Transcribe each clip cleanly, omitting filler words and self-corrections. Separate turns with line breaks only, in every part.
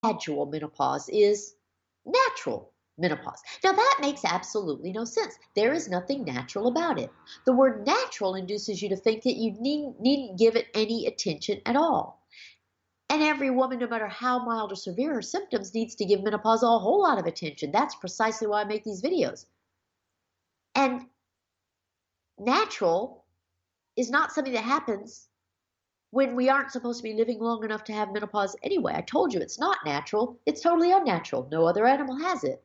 gradual menopause is natural menopause. Now, that makes absolutely no sense. There is nothing natural about it. The word natural induces you to think that you needn't give it any attention at all. And every woman, no matter how mild or severe her symptoms, needs to give menopause a whole lot of attention. That's precisely why I make these videos. And natural is not something that happens when we aren't supposed to be living long enough to have menopause anyway. I told you it's not natural. It's totally unnatural. No other animal has it.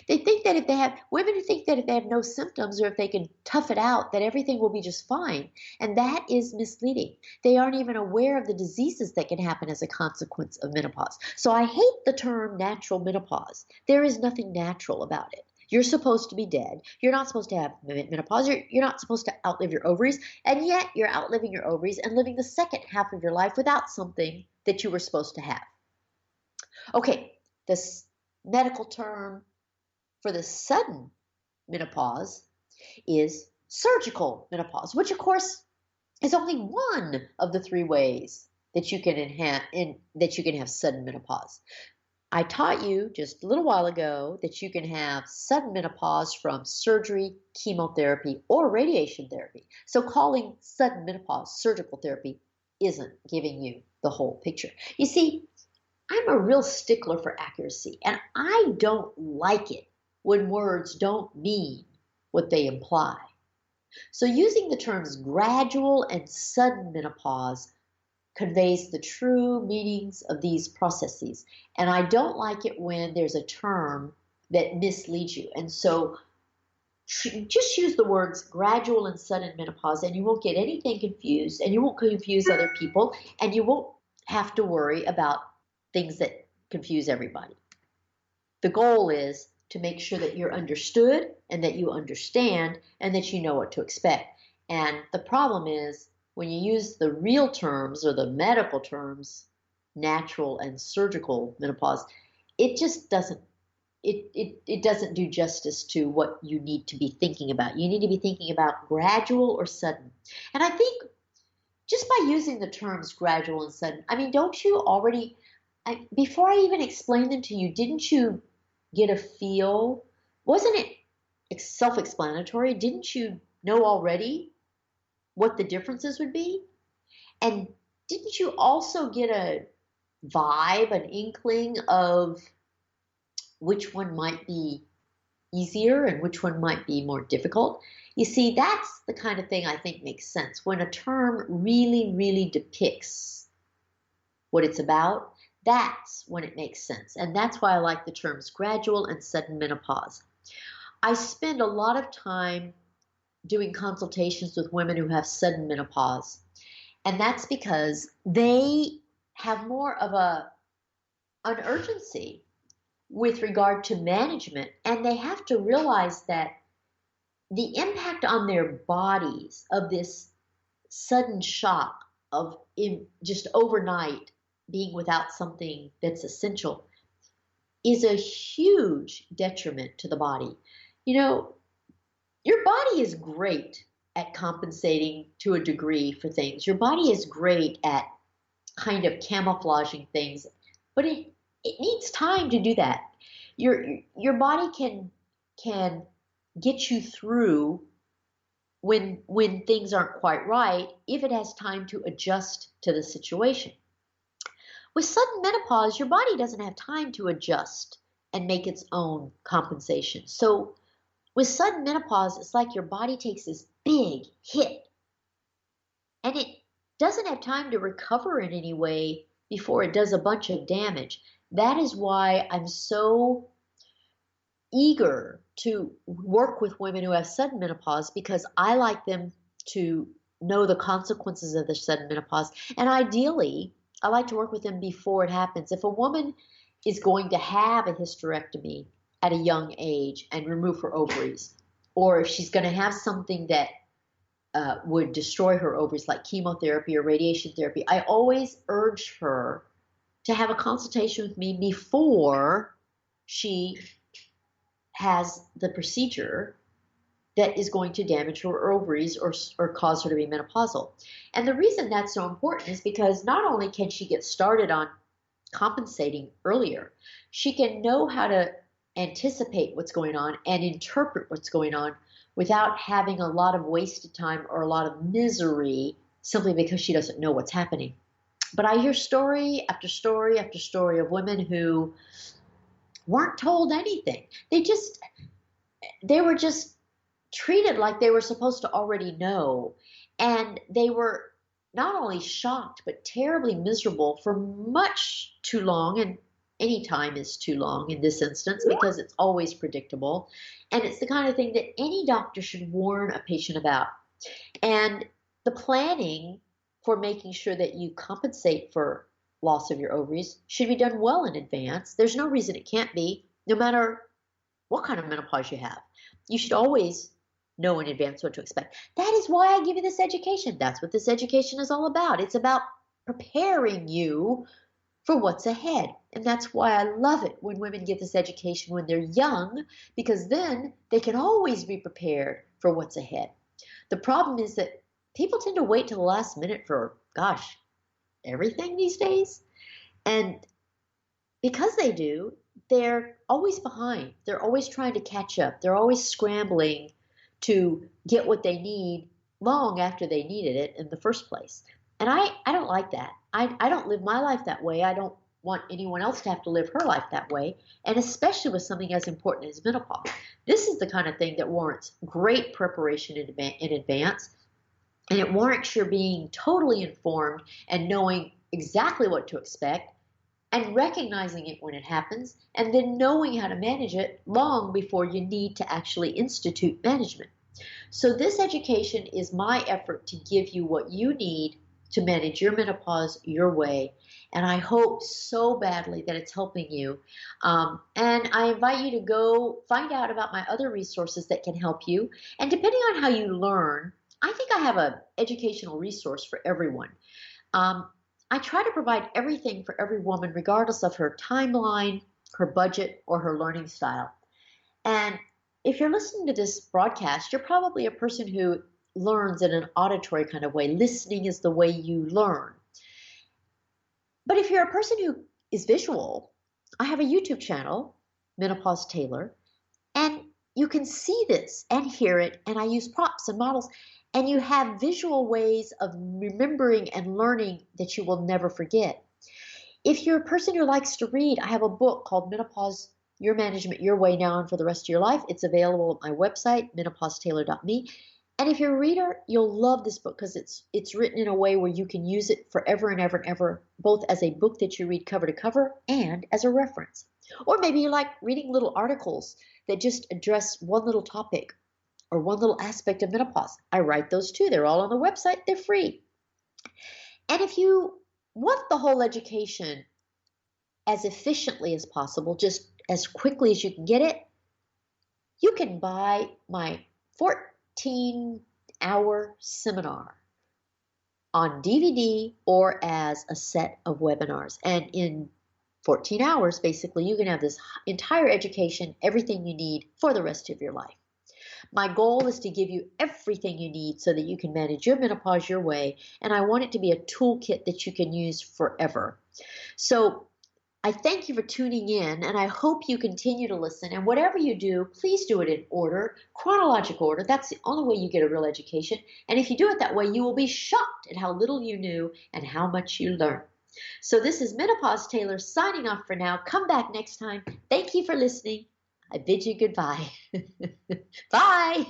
They think that if they have, women who think that if they have no symptoms or if they can tough it out, that everything will be just fine. And that is misleading. They aren't even aware of the diseases that can happen as a consequence of menopause. So I hate the term natural menopause. There is nothing natural about it. You're supposed to be dead. You're not supposed to have menopause. You're not supposed to outlive your ovaries. And yet you're outliving your ovaries and living the second half of your life without something that you were supposed to have. Okay, this medical term for the sudden menopause is surgical menopause, which of course is only one of the three ways that you can have sudden menopause. I taught you just a little while ago that you can have sudden menopause from surgery, chemotherapy, or radiation therapy. So calling sudden menopause surgical therapy isn't giving you the whole picture. You see, I'm a real stickler for accuracy, and I don't like it when words don't mean what they imply. So using the terms gradual and sudden menopause conveys the true meanings of these processes. And I don't like it when there's a term that misleads you. And so just use the words gradual and sudden menopause, and you won't get anything confused, and you won't confuse other people, and you won't have to worry about things that confuse everybody. The goal is to make sure that you're understood and that you understand and that you know what to expect. And the problem is when you use the real terms or the medical terms, natural and surgical menopause, it just doesn't it doesn't do justice to what you need to be thinking about. You need to be thinking about gradual or sudden. And I think just by using the terms gradual and sudden, I mean, don't you already, before I even explain them to you, didn't you get a feel? Wasn't it self-explanatory? Didn't you know already what the differences would be? And didn't you also get a vibe, an inkling of which one might be easier and which one might be more difficult? You see, that's the kind of thing I think makes sense. When a term really, really depicts what it's about, that's when it makes sense. And that's why I like the terms gradual and sudden menopause. I spend a lot of time doing consultations with women who have sudden menopause. And that's because they have more of an urgency with regard to management. And they have to realize that the impact on their bodies of this sudden shock of just overnight being without something that's essential is a huge detriment to the body. You know, your body is great at compensating to a degree for things. Your body is great at kind of camouflaging things, but it needs time to do that. Your body can get you through when things aren't quite right if it has time to adjust to the situation. With sudden menopause, your body doesn't have time to adjust and make its own compensation. So with sudden menopause, it's like your body takes this big hit and it doesn't have time to recover in any way before it does a bunch of damage. That is why I'm so eager to work with women who have sudden menopause, because I like them to know the consequences of the sudden menopause. And ideally, I like to work with them before it happens. If a woman is going to have a hysterectomy at a young age and remove her ovaries, or if she's going to have something that would destroy her ovaries like chemotherapy or radiation therapy, I always urge her to have a consultation with me before she has the procedure that is going to damage her ovaries or cause her to be menopausal. And the reason that's so important is because not only can she get started on compensating earlier. She can know how to anticipate what's going on and interpret what's going on without having a lot of wasted time or a lot of misery simply because she doesn't know what's happening. But I hear story after story after story of women who weren't told anything. They were just treated like they were supposed to already know. And they were not only shocked, but terribly miserable for much too long. And any time is too long in this instance because it's always predictable. And it's the kind of thing that any doctor should warn a patient about. And the planning for making sure that you compensate for loss of your ovaries should be done well in advance. There's no reason it can't be, no matter what kind of menopause you have. You should always know in advance what to expect. That is why I give you this education. That's what this education is all about. It's about preparing you for what's ahead. And that's why I love it when women get this education when they're young, because then they can always be prepared for what's ahead. The problem is that people tend to wait till the last minute for, gosh, everything these days. And because they do, they're always behind. They're always trying to catch up. They're always scrambling to get what they need long after they needed it in the first place. And I don't like that. I don't live my life that way. I don't want anyone else to have to live her life that way, and especially with something as important as menopause. This is the kind of thing that warrants great preparation in advance, and it warrants your being totally informed and knowing exactly what to expect and recognizing it when it happens, and then knowing how to manage it long before you need to actually institute management. So this education is my effort to give you what you need to manage your menopause your way. And I hope so badly that it's helping you. And I invite you to go find out about my other resources that can help you. And depending on how you learn, I think I have an educational resource for everyone. I try to provide everything for every woman, regardless of her timeline, her budget, or her learning style. And if you're listening to this broadcast, you're probably a person who learns in an auditory kind of way. Listening is the way you learn. But if you're a person who is visual, I have a YouTube channel, Menopause Taylor, and you can see this and hear it, and I use props and models, and you have visual ways of remembering and learning that you will never forget. If you're a person who likes to read, I have a book called Menopause, Your Management Your Way Now and for the Rest of Your Life. It's available at my website, menopausetaylor.me. And if you're a reader, you'll love this book because it's written in a way where you can use it forever and ever and ever, both as a book that you read cover to cover and as a reference. Or maybe you like reading little articles that just address one little topic or one little aspect of menopause. I write those too. They're all on the website. They're free. And if you want the whole education as efficiently as possible, just as quickly as you can get it, you can buy my 14-hour seminar on DVD or as a set of webinars. And in 14 hours, basically, you can have this entire education, everything you need for the rest of your life. My goal is to give you everything you need so that you can manage your menopause your way, and I want it to be a toolkit that you can use forever. So I thank you for tuning in, and I hope you continue to listen. And whatever you do, please do it in order, chronological order. That's the only way you get a real education. And if you do it that way, you will be shocked at how little you knew and how much you learned. So this is Menopause Taylor signing off for now. Come back next time. Thank you for listening. I bid you goodbye. Bye.